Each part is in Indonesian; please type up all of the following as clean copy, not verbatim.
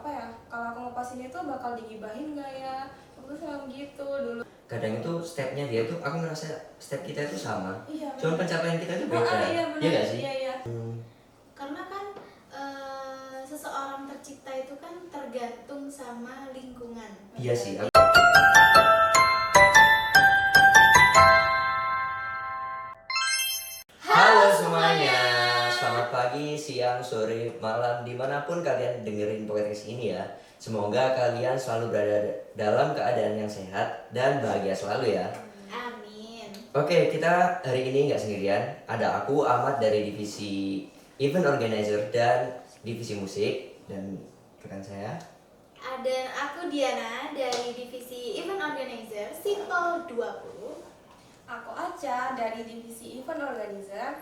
apa ya, kalau aku ngepas ini tuh bakal digibahin nggak ya, aku selalu gitu dulu. Kadang itu stepnya dia tuh, aku ngerasa step kita itu sama, Iya, cuma pencapaian kita itu beda. iya benar. Iya nggak sih? Iya. Karena kan seseorang tercipta itu kan tergantung sama lingkungan. Iya sih. Halo semuanya, selamat pagi, siang, sore, malam, dimanapun kalian dengerin podcast ini ya. Semoga kalian selalu berada dalam keadaan yang sehat dan bahagia selalu ya. Amin. Oke, kita hari ini nggak sendirian. Ada aku, Ahmad dari divisi event organizer dan divisi musik, dan rekan saya. Dan aku Diana dari divisi event organizer Simple 20. Aku Aca dari divisi event organizer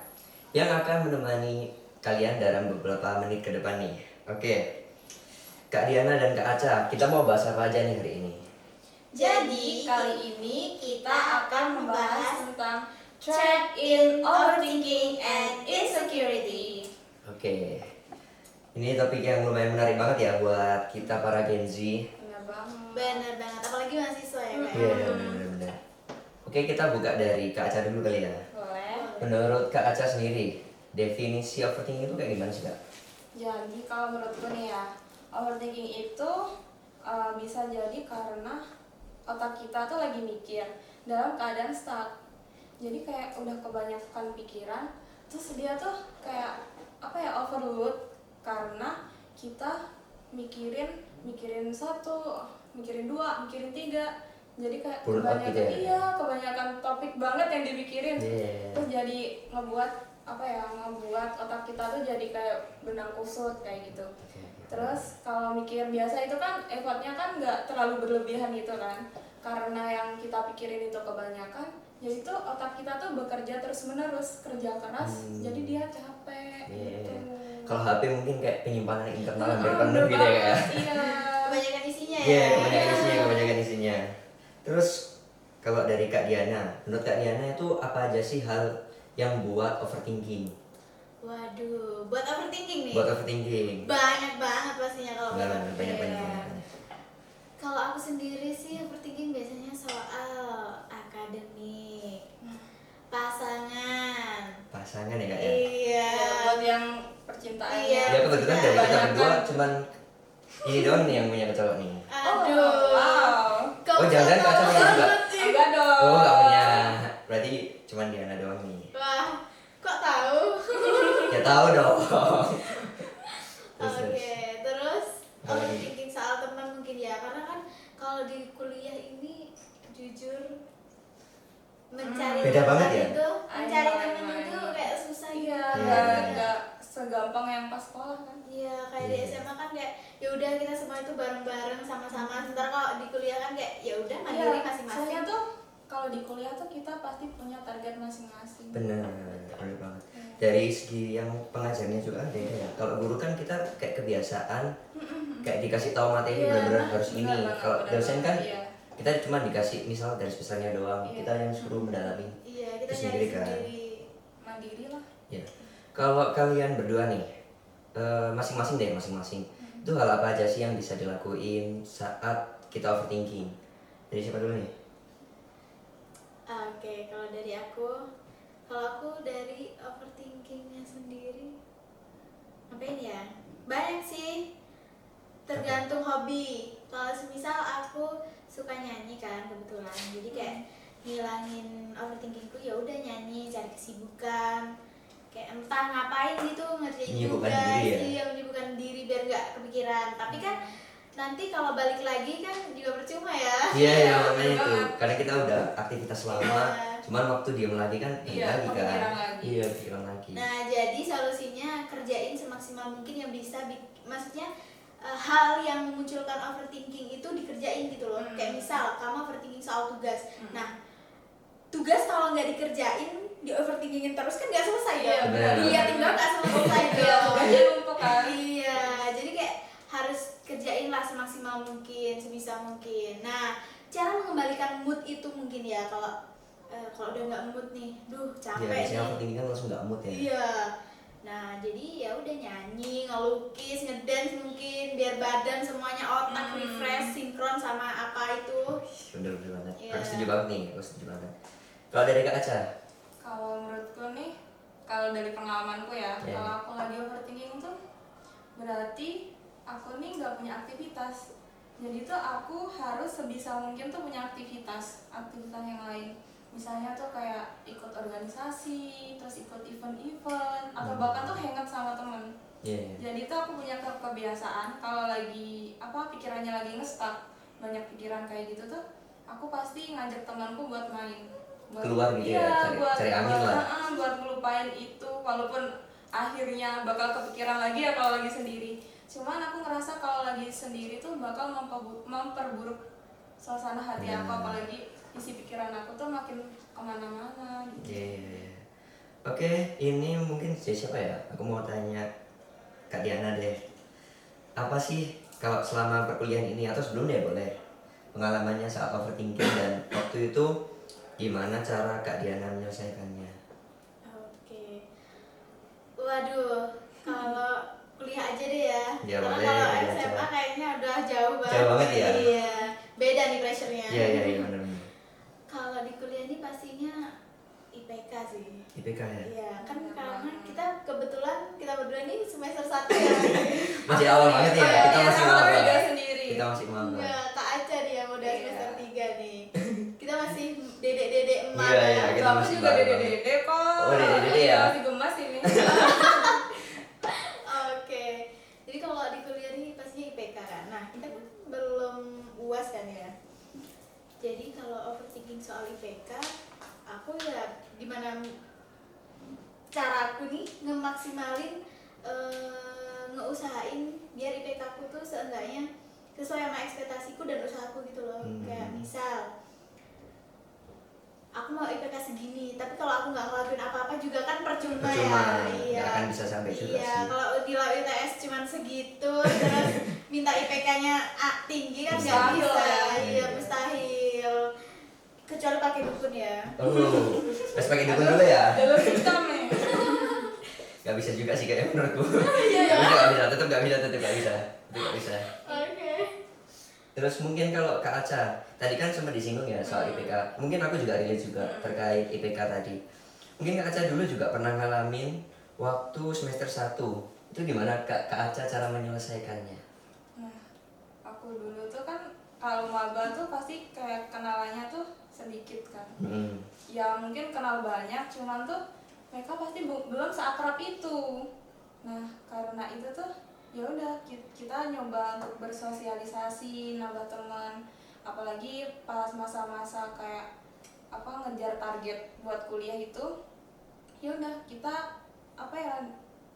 Yang akan menemani kalian dalam beberapa menit ke depan nih. Oke, Kak Diana dan Kak Aca, kita mau bahas apa aja nih hari ini? Jadi kali ini kita akan membahas tentang trap in overthinking and insecurity. Oke, ini topik yang lumayan menarik banget ya buat kita para Gen Z. Benar banget. Bener banget, apalagi mahasiswa ya Kak. Iya, benar-benar. Oke, kita buka dari Kak Aca dulu kali ya. Boleh. Menurut Kak Aca sendiri, definisi overthinking itu kayak gimana sih Kak? Jadi kalau menurutku nih ya, overthinking itu bisa jadi karena otak kita tuh lagi mikir dalam keadaan stuck. Jadi kayak udah kebanyakan pikiran, terus dia tuh kayak apa ya, overload karena kita mikirin satu, mikirin dua, mikirin tiga. Jadi kayak Pull up kebanyakan gitu ya? kebanyakan topik banget yang dipikirin. Yeah. Terus jadi ngebuat otak kita tuh jadi kayak benang kusut kayak gitu. Terus kalau mikir biasa itu kan effortnya kan nggak terlalu berlebihan gitu kan, karena yang kita pikirin itu kebanyakan, jadi tuh otak kita tuh bekerja terus menerus, kerja keras, jadi dia capek gitu. Kalau HP mungkin kayak penyimpanan internal hampir penuh gitu ya Kak? Iya. Kebanyakan isinya ya. Iya, kebanyakan isinya. Terus kalau dari Kak Diana, menurut Kak Diana itu apa aja sih hal yang buat overthinking? Waduh, buat overthinking nih. Buat overthinking. Banyak banget pastinya kalau buat Banyak. overthinking. Kalau aku sendiri sih overthinking biasanya soal akademik, pasangan ya Kak ya? Iya. Ya, buat yang percintaan. Iya. Ya kebetulan dari kita Kebanyakan. berdua cuman ini doang nih yang punya cowok nih. Aduh. Wow. Oh, jangan-jangan Kak Aca punya juga? Enggak dong. Oh, nggak punya. Berarti cuman Diana doang nih. Wah, kok tahu? Ya tahu dong. Oke, terus Apa lagi? overthinking soal teman mungkin ya, karena kan kalau di kuliah ini jujur mencari Beda teman banget ya? itu, mencari I teman know. itu kayak susah gitu. Iya, Iya. nggak segampang yang pas sekolah kan. Iya, kayak di Iya. SMA kan kayak ya udah kita semua itu bareng-bareng sama-sama. Sementara kalau di kuliah kan kayak ya udah mandiri masing-masing. Soalnya tuh kalau di kuliah tuh kita pasti punya target masing-masing. Bener banget. Dari segi yang pengajarnya juga beda ya. Kalau guru kan kita kayak kebiasaan, kayak dikasih tahu materi Iya, benar-benar harus benar ini. banget, Kalau benar dosen banget, kan iya. kita cuma dikasih misal garis besarnya doang, Iya. kita yang suruh mendalami. Iya, kita Itu nyari sendiri kan. sendiri. Mandiri lah. Ya. Kalau kalian berdua nih, masing-masing, itu hal apa aja sih yang bisa dilakuin saat kita overthinking? Dari siapa dulu nih? Oke, kalau aku dari overthinkingnya sendiri ngapain ya? Banyak sih, tergantung hobi. Kalau semisal aku suka nyanyi kan kebetulan, jadi kayak ngilangin overthinkingku ya udah nyanyi, cari kesibukan, kayak entah ngapain gitu ngerjain Menyibukkan juga diri ya? sih, yang menyibukkan diri biar nggak kepikiran. Tapi kan nanti kalau balik lagi kan juga percuma ya. Iya, ya makanya bener itu. banget. Karena kita udah aktivitas lama, Iya. cuman waktu diem lagi kan Iya, lagi kan. kepikiran lagi. Iya, pikiran lagi. Nah, jadi solusinya kerjain semaksimal mungkin yang bisa, maksudnya hal yang memunculkan overthinking itu dikerjain gitu loh. Kayak misal kamu overthinking soal tugas. Nah, tugas kalau nggak dikerjain, di overthinkingin terus kan nggak selesai ya. Iya, benar. Diliatin doang nggak selesai Iya, dong. tugasnya numpuk kan. Iya, jadi kayak harus kerjain lah semaksimal mungkin, sebisa mungkin. Nah, cara mengembalikan mood itu mungkin ya kalau udah nggak mood nih, duh Iya, capek biasanya nih. overthinking kan langsung gak mood ya. Iya, Nah jadi ya udah nyanyi, ngelukis, ngedance mungkin biar badan semuanya otak refresh, sinkron sama apa itu. Bener-bener banget. Iya. Aku setuju banget nih, aku setuju banget. Kalau dari Kak Aca? Kalau menurutku nih, kalau dari pengalamanku ya, Iya. kalau aku lagi overthinking tuh berarti aku nih nggak punya aktivitas. Jadi tuh aku harus sebisa mungkin tuh punya aktivitas yang lain. Misalnya tuh kayak ikut organisasi, terus ikut event-event, atau bahkan tuh hangout sama temen. Iya. Jadi tuh aku punya kebiasaan kalau lagi pikirannya lagi nge-stuck, banyak pikiran kayak gitu tuh, aku pasti ngajak temanku buat main. Keluar gitu ya, cari angin lah. Buat ngelupain itu, walaupun akhirnya bakal kepikiran lagi ya kalau lagi sendiri. Cuman aku ngerasa kalau lagi sendiri tuh bakal memperburuk suasana hati aku, apalagi isi pikiran aku tuh makin kemana-mana gitu. Iya. Oke, ini mungkin siapa ya? Aku mau tanya Kak Diana deh. Apa sih kalau selama perkuliahan ini atau sebelumnya boleh pengalamannya saat overthinking dan waktu itu gimana cara Kak Diana menyelesaikannya? Oke. Waduh, kalau kuliah aja deh ya. Ya, Karena boleh, kalau kuliah SMA aja. kayaknya udah jauh banget. Jauh banget ya? Iya. Beda nih pressure-nya. Iya benar. Kalau di kuliah ini pastinya IPK sih. IPK ya? Iya, kan karena kita kebetulan kita berdua nih semester 1 ya. Masih awal banget ya, kita masih Aku maba. juga sendiri. Kita masih maba. Enggak, tak aja dia udah Iya. semester 3 nih. Kita masih dedek-dedek emak. Iya, ya. iya, kita Aku masih juga baru dede-dede kok. Oh, dede-dede ya? Masih gemas ini. Oke. Jadi kalau di kuliah ini pastinya IPK kan. Nah, kita kan belum UAS kan ya. Jadi kalau overthinking soal IPK, aku ya gimana cara aku nih ngemaksimalin ngeusahain biar IPK aku tuh seenggaknya sesuai sama ekspektasiku dan usahaku gitu loh. Kayak misal aku mau IPK segini, tapi kalau aku nggak ngelakuin apa-apa juga kan percuma ya. Iya. Nggak akan bisa sampai juga Iya, sih. kalau di ITS cuman segitu terus minta IPK-nya tinggi kan nggak Mustahil bisa. ya. Iya, mustahil. Kecuali pakai dukun ya. Oh, harus pakai dukun dulu ya? Jalur hitam nih. Gak bisa juga sih kayaknya menurutku. Gak bisa, tetap gak bisa. Oke. Terus mungkin kalau Kak Aca, tadi kan sempat disinggung ya soal IPK. Mungkin aku juga relate juga terkait IPK tadi. Mungkin Kak Aca dulu juga pernah ngalamin waktu semester 1. Itu gimana Kak Aca cara menyelesaikannya? Nah, aku dulu tuh kan kalau maba tuh pasti kayak kenalannya tuh sedikit kan. Ya mungkin kenal banyak, cuman tuh mereka pasti belum seakrab itu. Nah, karena itu tuh ya udah kita nyoba untuk bersosialisasi, nambah teman, apalagi pas masa-masa kayak ngejar target buat kuliah itu. Ya udah kita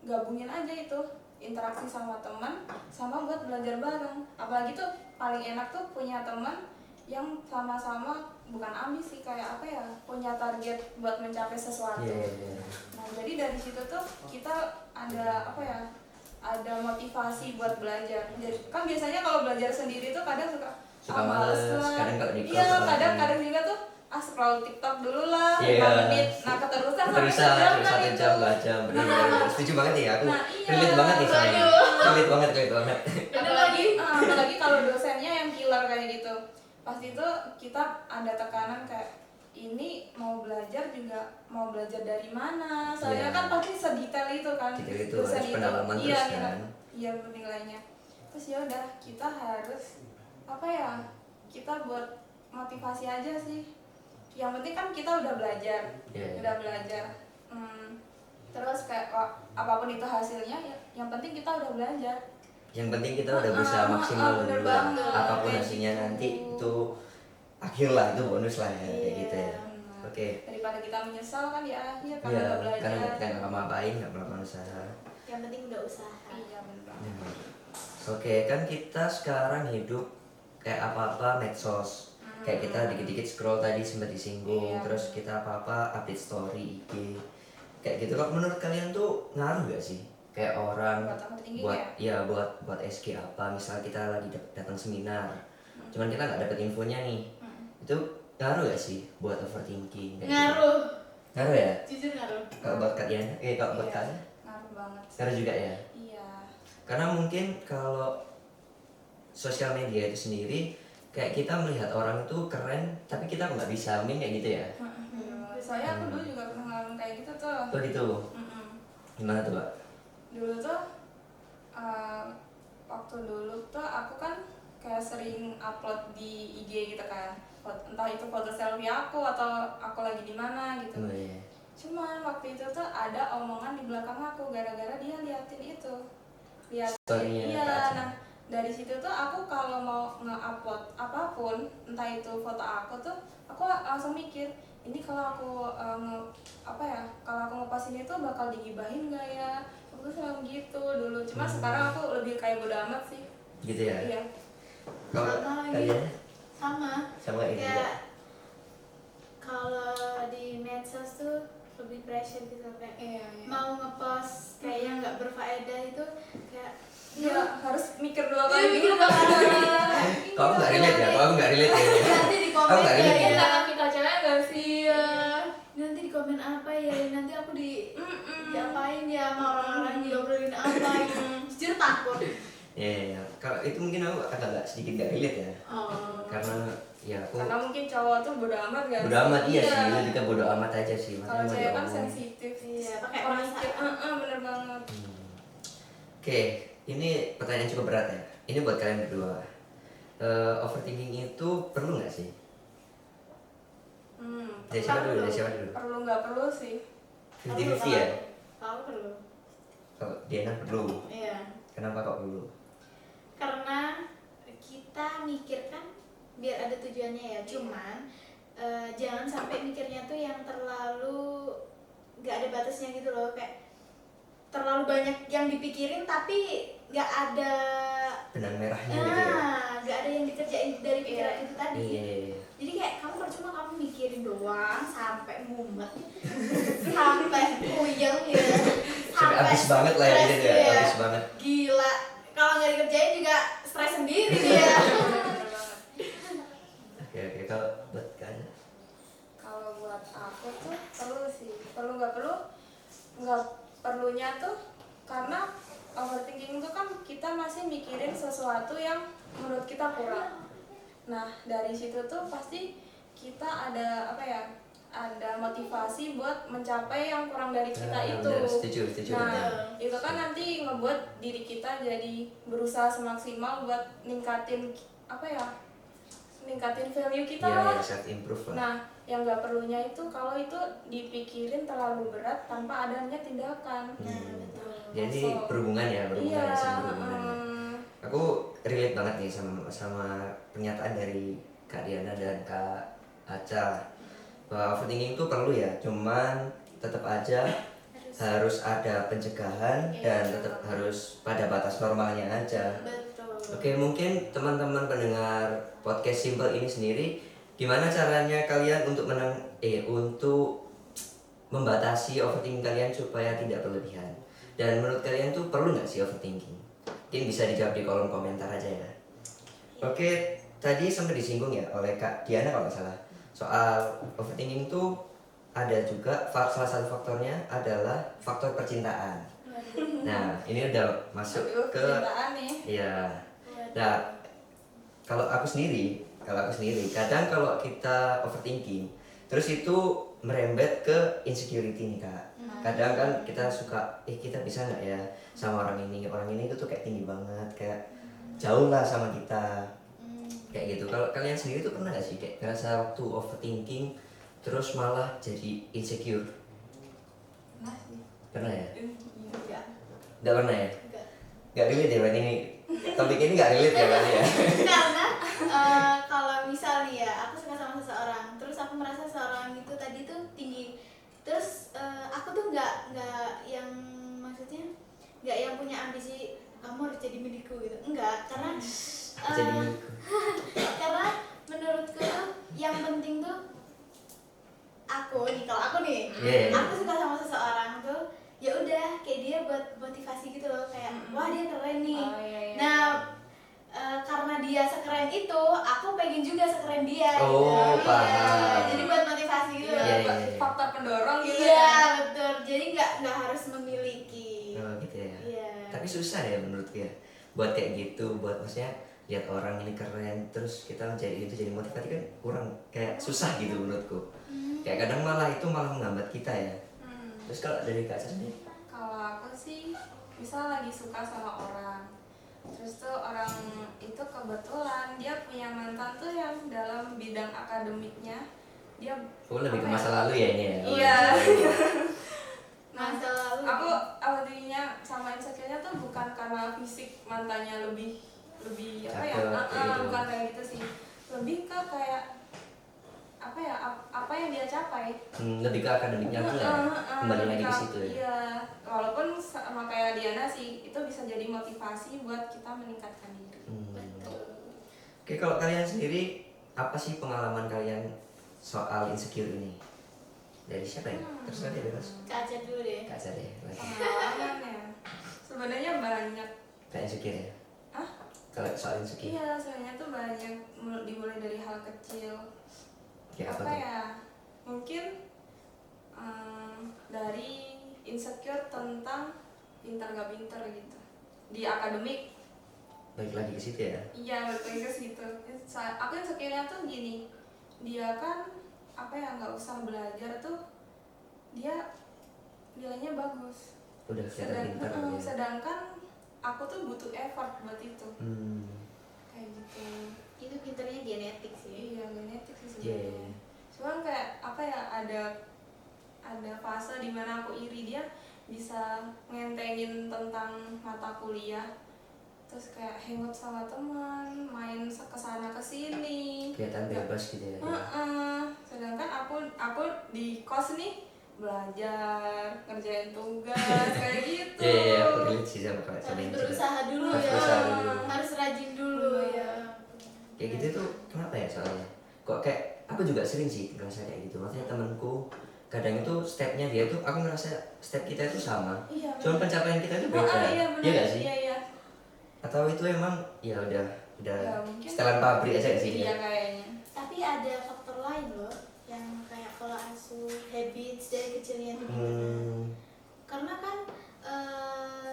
gabungin aja itu interaksi sama teman sama buat belajar bareng. Apalagi tuh paling enak tuh punya teman yang sama-sama bukan ambis sih, kayak punya target buat mencapai sesuatu. Nah, jadi dari situ tuh kita ada ada motivasi buat belajar. Jadi kan biasanya kalau belajar sendiri tuh kadang suka males, lah. kadang kalau di kelas Iya, lagi. kadang juga tuh scroll TikTok dulu lah, Iya. 5 menit. Nah, keterusan sampai Bisa sejam kan 1 itu. jam, 2 jam, bener-bener. Setuju banget nih aku. Nah, iya. Relate banget nih sama. Relate banget. Apalagi kalau dosennya yang killer kayak gitu. Pasti tuh kita ada tekanan kayak ini mau belajar dari mana? Soalnya Iya. kan pasti sedetail itu kan. Detail itu, dosen harus pendalaman iya, terus kan. Iya, nilainya. Terus ya udah kita harus kita buat motivasi aja sih. Yang penting kan kita udah belajar. Iya. Udah belajar. Terus kayak apapun itu hasilnya ya, yang penting kita udah belajar. Yang penting kita udah berusaha maksimal bener dulu. banget. Apapun Kayak hasilnya gitu. nanti itu akhir lah, itu bonus lah ya, kayak gitu ya. benar. Oke. Daripada kita menyesal kan di akhir karena Iya, udah belajar. karena kita nggak ngapa-ngapain, nggak melakukan usaha. Yang penting udah usaha. Iya benar. Oke, kan kita sekarang hidup kayak apa-apa medsos. Kayak kita dikit-dikit scroll tadi sempat disinggung, Iya. terus kita apa-apa update story IG. Kayak gitu. Kalau menurut kalian tuh ngaruh gak sih? Kayak orang Buat overthinking buat ya? buat SK apa, misal kita lagi datang seminar. Cuman kita nggak dapet infonya nih. Itu ngaruh gak sih buat overthinking? Kayak gitu? Ngaruh. Ngaruh ya? Jujur ngaruh. Kalau buat kalian, kalau buat Iya. kalian? Ngaruh banget sih. Ngaruh juga ya. Iya. Karena mungkin kalau sosial media itu sendiri kayak kita melihat orang itu keren tapi kita nggak bisa, mungkin kayak gitu ya. Soalnya aku dulu juga pernah ngalamin kayak gitu tuh. Oh gitu. Gimana tuh, Pak? Dulu tuh waktu dulu tuh aku kan kayak sering upload di IG gitu kan, entah itu foto selfie aku atau aku lagi di mana gitu. Oh, iya. Cuman waktu itu tuh ada omongan di belakang aku gara-gara dia liatin itu, Story-nya iya. Kak Aca. Nah dari situ tuh aku kalau mau nge-upload apapun, entah itu foto aku tuh, aku langsung mikir ini kalau aku kalau aku ngepost ini tuh bakal digibahin nggak ya. Aku tuh selalu gitu dulu, cuma sekarang aku lebih kayak bodo amat sih. Gitu ya. Iya. Kalau Sama lagi. kalian sama ini juga. kayak kalau di medsos tuh lebih pressure gitu kayak Iya. mau ngepost kayak yang nggak berfaedah itu kayak Iya, harus mikir dua Iya, kali mikir dulu. dua kali. Kamu nggak relate ya? Kamu nggak relate ya? Nanti di Kamu komen nggak ya, relate Iya, ya? jangan kita cewek nggak sih? Iya. Nanti di komen apa ya? Nanti aku diapain ya sama orang-orang diobrolin apa gitu. Jujur takut. Iya. Kalau itu mungkin aku agak sedikit nggak relate ya. Oh. Karena ya aku Karena mungkin cowok tuh bodo amat gak bodo amat, iya sih, lebih ke bodo amat aja sih. Kalau Makanya mau cewek kan diomongin. sensitif. Iya, pakai Oh, mikir, perasaan. bener banget. Oke, ini pertanyaan cukup berat ya. Ini buat kalian berdua. Overthinking itu perlu nggak sih? Dari siapa dulu? Dari siapa dulu? Perlu nggak perlu sih? 50-50 ya? Kalau perlu. Kalau Diana perlu. Iya. Kenapa kok perlu? Karena kita mikir kan biar ada tujuannya ya. Cuman jangan sampai mikirnya tuh yang terlalu nggak ada batasnya gitu loh, kayak terlalu banyak yang dipikirin tapi nggak ada Benang merahnya gitu ya? nggak ada yang dikerjain dari pikiran itu tadi. Iya. Jadi kayak kamu percuma kamu mikirin doang sampai mumet, sampai puyeng ya, Sampai habis banget lah ya, stres gitu ya, dia. habis banget. Gila, kalau nggak dikerjain juga stres sendiri dia. Bener banget. Oke, kalau buat kalian? Kalau buat aku tuh perlu sih. Perlu nggak perlu? Nggak perlunya tuh karena overthinking itu kan kita masih mikirin sesuatu yang menurut kita kurang. Nah dari situ tuh pasti kita ada ada motivasi buat mencapai yang kurang dari kita itu. Benar, setuju. Nah Benar. itu kan nanti ngebuat diri kita jadi berusaha semaksimal buat ningkatin ningkatin value kita Iya, lah. ya, self improve lah. Nah yang nggak perlunya itu kalau itu dipikirin terlalu berat tanpa adanya tindakan. Jadi So, berhubungan ya, iya, sama berhubungan ya. Aku relate banget nih sama pernyataan dari Kak Diana dan Kak Aca bahwa overthinking itu perlu ya, cuman tetap aja harus ada pencegahan dan tetap harus pada batas normalnya aja. Betul. Oke, mungkin teman-teman pendengar podcast Simple ini sendiri, gimana caranya kalian untuk untuk membatasi overthinking kalian supaya tidak berlebihan? Dan menurut kalian tuh perlu nggak sih overthinking? Mungkin bisa dijawab di kolom komentar aja ya. Oke, tadi sempat disinggung ya oleh Kak Diana kalau nggak salah soal overthinking tuh ada juga salah satu faktornya adalah faktor percintaan. Nah, ini udah masuk ke percintaan nih. iya. Nah, kalau aku sendiri kadang kalau kita overthinking terus itu merembet ke insecurity nih Kak. Kadang kan kita suka kita bisa nggak ya sama orang ini tuh kayak tinggi banget, kayak jauh lah sama kita, kayak gitu. Kalau kalian sendiri tuh pernah nggak sih kayak ngerasa waktu overthinking terus malah jadi insecure? Nah, sih. Pernah ya? Enggak. Nggak pernah ya? Enggak. Nggak relate ya berarti ini, topik ini nggak relate ya berarti ya? Karena kalau misal nih ya aku suka sama seseorang terus aku merasa seseorang itu tadi tuh tinggi, terus aku tuh nggak yang maksudnya nggak yang punya ambisi kamu harus jadi milikku gitu, enggak. Karena Jadi milikku. karena menurutku tuh yang penting tuh kalau aku nih Yeah. aku suka sama seseorang tuh ya udah kayak dia buat motivasi gitu loh, kayak wah dia keren nih. Oh, iya, iya. Nah karena dia sekeren itu aku pengen juga sekeren dia Oh, gitu. paham. Jadi buat motivasi gitu Iya, loh. iya. faktor pendorong gitu Iya ya. betul, jadi nggak harus memiliki. tapi susah ya menurutku ya buat kayak gitu, buat maksudnya lihat orang ini keren terus kita menjadi itu jadi motivasi kan kurang kayak susah gitu menurutku. Kayak kadang itu malah menghambat kita ya. Terus kalau dari Kak sendiri? Kalau aku sih misal lagi suka sama orang, terus tuh orang itu kebetulan dia punya mantan tuh yang dalam bidang akademiknya dia Lebih ke apa masa ya? lalu ya ini ya. Iya. Masa lalu. Aku awalnya sama insecure-nya tuh bukan karena fisik mantannya lebih apa ya? Cakep, kayak gitu. Bukan kayak gitu sih. Lebih ke kayak apa ya? Apa yang dia capai. Lebih ke akademiknya tuh ya. Kembali lagi ke situ ya. Iya, walaupun sama kayak Diana sih, itu bisa jadi motivasi buat kita meningkatkan diri. Oke, kalau kalian sendiri apa sih pengalaman kalian soal insecure ini? Dari siapa ya? Terserah deh bebas. Kak Aca dulu deh. Kak Zara ya. Lagi. Pengalaman ya, sebenarnya banyak. Kak insecure ya? Hah? Kalau soal insecure. Iya, sebenarnya tuh banyak dimulai dari hal kecil. Kayak apa Apa tuh? ya? Mungkin dari insecure tentang pintar gak pintar gitu di akademik. Balik lagi ke situ ya. Iya, betul ke situ. Aku insecure-nya tuh gini, dia kan apa ya nggak usah belajar tuh dia nilainya bagus. Udah kelihatan pintar gitu ya. Sedangkan aku tuh butuh effort buat itu. Kayak gitu. Itu pinternya genetik sih. Iya, genetik sih Iya. sebenarnya. Cuman kayak apa ya, ada fase dimana aku iri dia bisa ngentengin tentang mata kuliah, terus kayak hangout sama teman, main kesana kesini, Kelihatan bebas gitu ya. sedangkan aku di kos nih belajar, ngerjain tugas kayak gitu. Iya, aku relate sih sama Kak Zara Harus juga. berusaha dulu Harus ya. berusaha dulu. Harus rajin dulu ya. Kayak gitu tuh kenapa ya soalnya? Kok kayak aku juga sering sih ngerasa kayak gitu. Maksudnya temanku kadang itu stepnya dia tuh aku ngerasa step kita itu sama. Iya, Cuma pencapaian kita itu beda. iya benar. Iya nggak sih? Iya. Atau itu emang ya udah Ya, mungkin. setelan pabrik aja sih. Iya kayaknya. Tapi ada faktor lain loh yang kayak pola asuh, habits dari kecilnya itu. Karena kan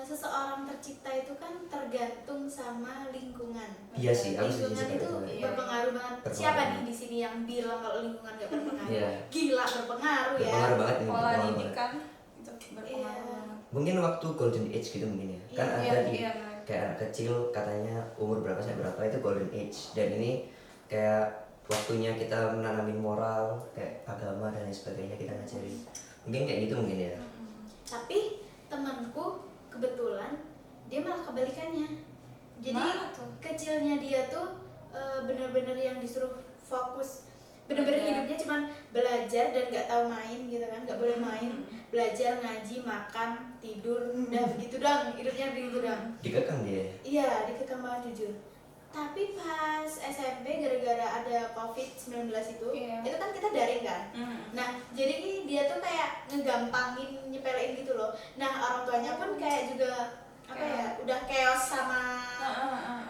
seseorang tercipta itu kan tergantung sama lingkungan. Iya sih, aku setuju Lingkungan sama itu itu. berpengaruh banget. Berpengaruh. Siapa nih di sini yang bilang kalau lingkungan gak berpengaruh? Iya. Gila berpengaruh ya. Berpengaruh banget ini. Pola berpengaruh banget. didikan itu berpengaruh Iya. banget. Mungkin waktu golden age gitu mungkin ya. Kan Iya, ada di iya. kayak anak kecil katanya umur berapa sampai berapa itu golden age, dan ini kayak waktunya kita menanamin moral kayak agama dan lain sebagainya, kita ngajarin. Mungkin kayak gitu mungkin ya. Tapi temanku kebetulan dia malah kebalikannya. Jadi Mana tuh? kecilnya dia tuh bener-bener yang disuruh fokus, bener-bener Iya. hidupnya cuman belajar dan nggak tahu main gitu kan, nggak boleh main, belajar, ngaji, makan, tidur, udah begitu doang, hidupnya begitu doang. Dikekang dia. Iya, dikekang banget jujur. Tapi pas SMP gara-gara ada COVID-19 Iya. itu kan kita daring kan. Nah, jadi ini dia tuh kayak ngegampangin, nyepelein gitu loh. Nah, orang tuanya pun kayak juga apa ya, udah chaos sama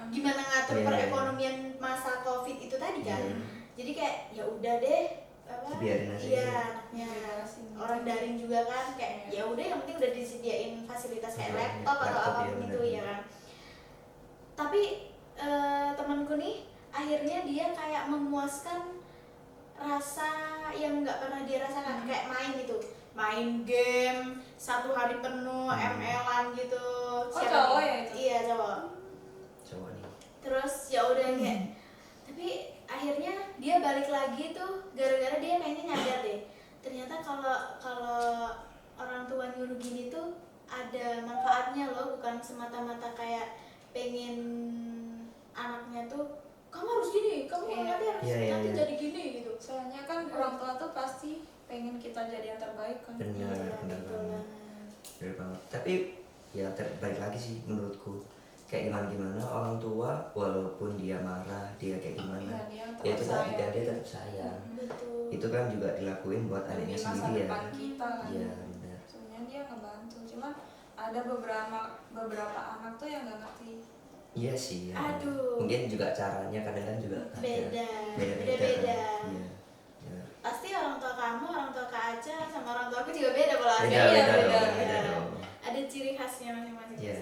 gimana ngatur Iya. perekonomian masa COVID itu tadi kan. Iya. Jadi kayak ya udah deh apa? Biarin aja Iya, gitu. anaknya Biarin. orang daring juga kan kayak ya udah yang penting udah disediain fasilitas kayak Iya, laptop atau laptop, apapun iya, itu benar. ya kan. Tapi temanku nih akhirnya dia kayak memuaskan rasa yang nggak pernah dia rasakan, kayak main gitu, main game satu hari penuh, ML-an gitu. Cowok ya itu? Iya cowok. Cowok nih. Terus ya udah kayak, tapi akhirnya dia balik lagi tuh gara-gara dia kayaknya nyadar deh, ternyata kalau orang tua nyuruh gini tuh ada manfaatnya loh, bukan semata-mata kayak pengen anaknya tuh kamu harus gini, kamu Iya. nanti harus Iya, nanti iya. jadi gini gitu. Soalnya kan orang tua tuh pasti pengen kita jadi yang terbaik kan. Benar, Iya, benar betul banget. Benar banget. Tapi ya balik lagi sih menurutku, kayak gimana orang tua walaupun dia marah, dia kayak gimana, Iya, dia ya itu tetap tadi sayang. kan dia tetap sayang. Betul. Itu kan juga dilakuin buat Demi adiknya masa sendiri ya. depan kita kan. Iya benar. Sebenarnya dia ngebantu, cuman ada beberapa anak tuh yang nggak ngerti. Iya sih. Ya. Aduh. Mungkin juga caranya kadang-kadang juga ada Beda. beda-beda. Beda-beda. Kan? Iya. Ya. Pasti orang tua kamu, orang tua Kak Aca sama orang tua aku juga beda pola asuh. Beda, Iya, beda beda, dong, beda Beda. dong. Ada ciri khasnya masing-masing. Iya.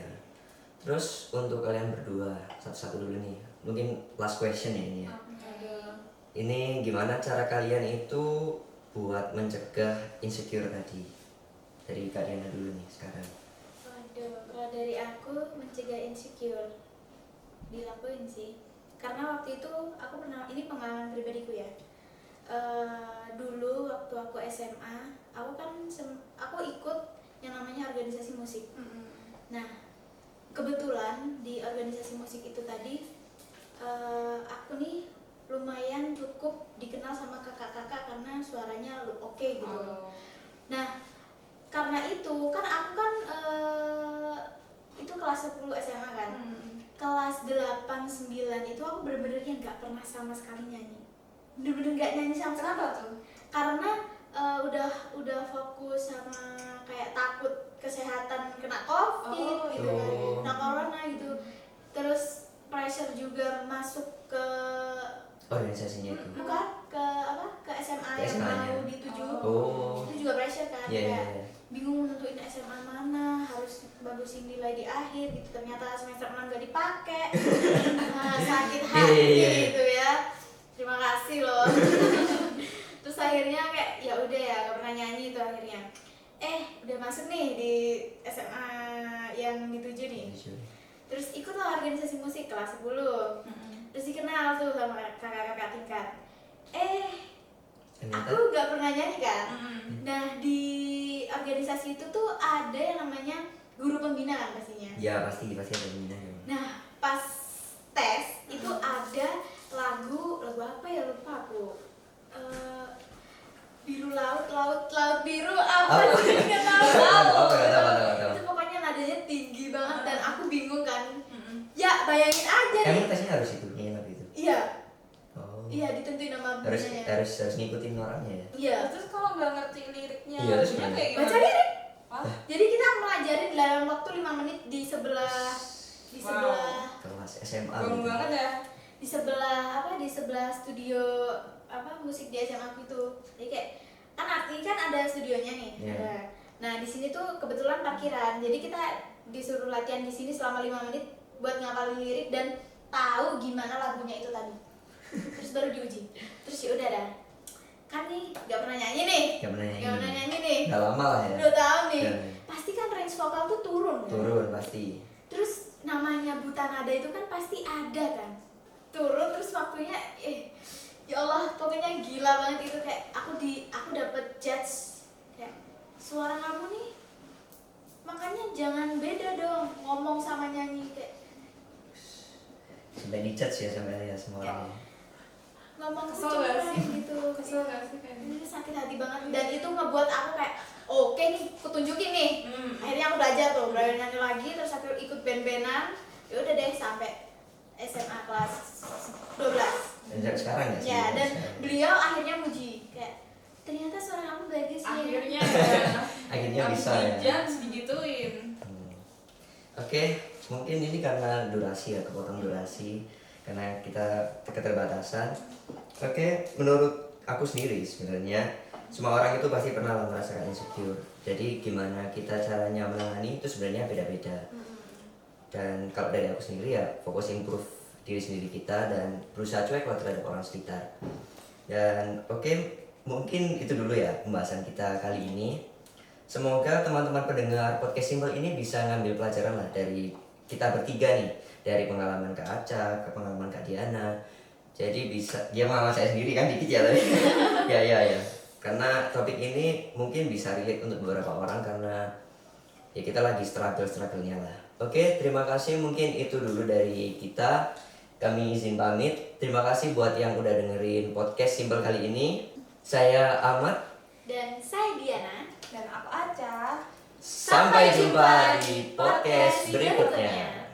Terus untuk kalian berdua, satu-satu dulu nih. Mungkin last question ya ini ya. Aduh. Ini gimana cara kalian itu buat mencegah insecure tadi? Dari kalian dulu nih sekarang. Waduh, kalau dari aku mencegah insecure dilakuin sih. Karena waktu itu aku pernah, ini pengalaman pribadiku ya. Dulu waktu aku SMA, aku ikut yang namanya organisasi musik. Nah, kebetulan di organisasi musik itu tadi aku nih lumayan cukup dikenal sama kakak-kakak karena suaranya oke gitu. Oh. Nah, karena itu kan aku kan itu kelas 10 SMA kan. Kelas 8 9 itu aku bener-bener yang nggak pernah sama sekali nyanyi. Bener-bener nggak nyanyi sama sekali. Kenapa tuh? Karena udah fokus sama kayak takut kesehatan kena COVID Oh, gitu kan, oh. kena corona gitu. Terus pressure juga masuk ke Organisasinya itu. bukan ke SMA Ke yang SMA-nya. mau dituju. Oh. Itu juga pressure kan, Iya, iya, kayak iya. bingung nentuin SMA mana, harus bagusin nilai di akhir gitu. Ternyata semester 6 gak dipakai. Nah, sakit hati Iya, iya, iya. gitu ya. Terima kasih loh. Terus akhirnya kayak ya udah ya, gak pernah nyanyi itu akhirnya. Udah masuk nih di SMA yang dituju nih. Terus ikutlah organisasi musik kelas 10. Terus dikenal tuh sama kakak-kakak tingkat. Ternyata Aku gak pernah nyanyi kan. Nah, di organisasi itu tuh ada yang namanya guru pembina kan pastinya. ya pasti ada minatnya. Nah, pas tes itu ada lagu apa ya, lupa aku. Biru laut biru apa Apa? sih, nggak tahu. Oh, nggak tahu. Itu pokoknya nadanya tinggi banget dan aku bingung kan. Ya bayangin aja nih. Emang tesnya harus itu nyanyi itu. Iya, Oh. iya ditentuin nama Harus bundanya. harus ngikutin orangnya ya. Iya. Terus kalau nggak ngerti liriknya, Iya, terus lagunya gimana? kayak gimana? Baca lirik. Wah, Jadi kita melajarin dalam waktu 5 menit di sebelah Kelas SMA. gong gitu. banget ya. di sebelah studio musik di SMA aku itu. Jadi kayak kan artinya kan ada studionya nih. Iya. Ada. Nah, di sini tuh kebetulan parkiran. Jadi kita disuruh latihan di sini selama 5 menit buat ngapalin lirik dan tahu gimana lagunya itu tadi. Terus baru diuji. Terus ya udah dah. Kan nih gak pernah nyanyi nih. Gak pernah Gak pernah nyanyi nih. Udah lama lah ya. 2 tahun nih. Iya. Pasti kan range vokal tuh turun kan? Turun pasti. Terus namanya buta nada itu kan pasti ada kan, turun terus waktunya ya Allah pokoknya gila banget itu. Kayak aku dapet judge kayak suara kamu nih makanya jangan beda dong ngomong sama nyanyi, kayak Sampai di-judge ya sampai ya semua orang. ngomong Kesel gak kecewa sih? gitu. Kesel gak sih kayak Ini sakit hati banget dan itu ngebuat aku kayak oke nih aku tunjukin nih. Akhirnya aku belajar nyanyi lagi, terus aku ikut band-bandan. Ya udah deh sampai SMA kelas 12. Dan sampai sekarang ya. Ya, sampai dan sekarang. beliau akhirnya muji kayak ternyata suara kamu bagus ya. akhirnya ya. Akhirnya Habis bisa ya. dijudge, digituin. Oke, mungkin ini karena durasi ya, kepotong durasi karena kita keterbatasan. Oke, menurut aku sendiri sebenarnya semua orang itu pasti pernah merasakan insecure. Jadi gimana kita caranya menangani itu sebenarnya beda-beda. Dan kalau dari aku sendiri ya fokus improve diri sendiri kita dan berusaha cuek lah terhadap orang sekitar. Dan oke, mungkin itu dulu ya pembahasan kita kali ini. Semoga teman-teman pendengar podcast Simple ini bisa ngambil pelajaran lah dari kita bertiga nih, dari pengalaman Kak Aca, ke pengalaman Kak Diana. Jadi bisa, dia pengalaman saya sendiri kan dikit ya tadi. ya. Karena topik ini mungkin bisa relate untuk beberapa orang karena ya kita lagi struggle-nya lah. Oke, terima kasih, mungkin itu dulu dari kita. Kami izin pamit. Terima kasih buat yang udah dengerin podcast Simple kali ini. Saya Ahmad. Dan saya Diana. Dan aku Aca. Sampai jumpa di podcast berikutnya.